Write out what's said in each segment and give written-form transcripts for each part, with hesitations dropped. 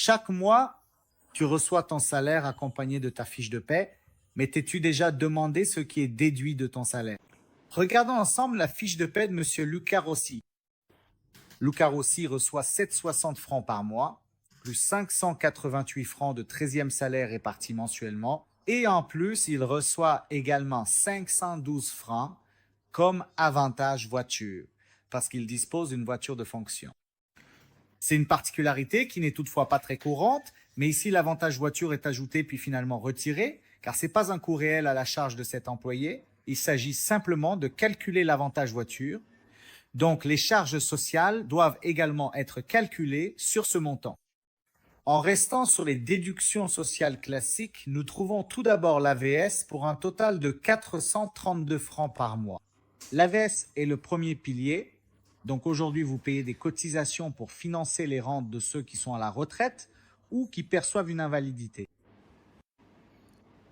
Chaque mois, tu reçois ton salaire accompagné de ta fiche de paie, mais t'es-tu déjà demandé ce qui est déduit de ton salaire? Regardons ensemble la fiche de paie de Monsieur Luca Rossi. Luca Rossi reçoit 760 francs par mois, plus 588 francs de 13e salaire répartis mensuellement, et en plus, il reçoit également 512 francs comme avantage voiture, parce qu'il dispose d'une voiture de fonction. C'est une particularité qui n'est toutefois pas très courante, mais ici l'avantage voiture est ajouté puis finalement retiré, car ce n'est pas un coût réel à la charge de cet employé. Il s'agit simplement de calculer l'avantage voiture. Donc les charges sociales doivent également être calculées sur ce montant. En restant sur les déductions sociales classiques, nous trouvons tout d'abord l'AVS pour un total de 432 francs par mois. L'AVS est le premier pilier. Donc aujourd'hui, vous payez des cotisations pour financer les rentes de ceux qui sont à la retraite ou qui perçoivent une invalidité.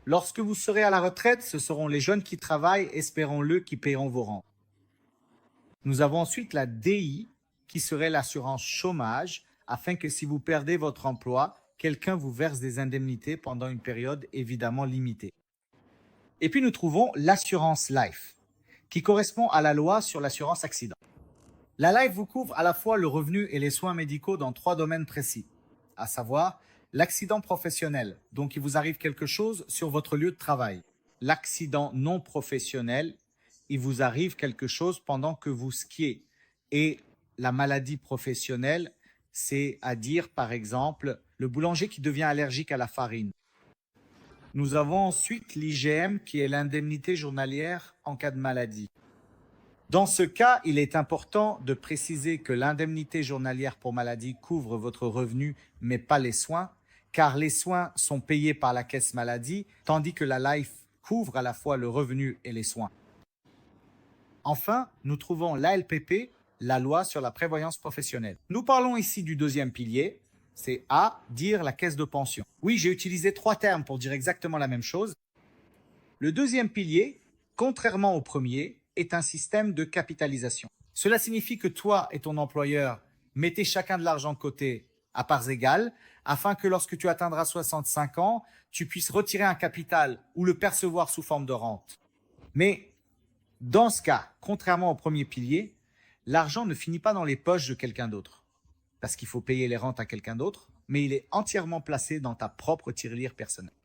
Lorsque vous serez à la retraite, ce seront les jeunes qui travaillent, espérons-le, qui paieront vos rentes. Nous avons ensuite la DI, qui serait l'assurance chômage, afin que si vous perdez votre emploi, quelqu'un vous verse des indemnités pendant une période évidemment limitée. Et puis nous trouvons l'assurance life, qui correspond à la loi sur l'assurance accident. La life vous couvre à la fois le revenu et les soins médicaux dans 3 domaines précis, à savoir l'accident professionnel, donc il vous arrive quelque chose sur votre lieu de travail. L'accident non professionnel, il vous arrive quelque chose pendant que vous skiez. Et la maladie professionnelle, c'est à dire par exemple le boulanger qui devient allergique à la farine. Nous avons ensuite l'IGM qui est l'indemnité journalière en cas de maladie. Dans ce cas, il est important de préciser que l'indemnité journalière pour maladie couvre votre revenu, mais pas les soins, car les soins sont payés par la caisse maladie, tandis que la Life couvre à la fois le revenu et les soins. Enfin, nous trouvons l'ALPP, la loi sur la prévoyance professionnelle. Nous parlons ici du deuxième pilier, c'est à dire la caisse de pension. Oui, j'ai utilisé 3 termes pour dire exactement la même chose. Le deuxième pilier, contrairement au premier, est un système de capitalisation. Cela signifie que toi et ton employeur mettez chacun de l'argent de côté à parts égales, afin que lorsque tu atteindras 65 ans, tu puisses retirer un capital ou le percevoir sous forme de rente. Mais dans ce cas, contrairement au premier pilier, l'argent ne finit pas dans les poches de quelqu'un d'autre, parce qu'il faut payer les rentes à quelqu'un d'autre, mais il est entièrement placé dans ta propre tirelire personnelle.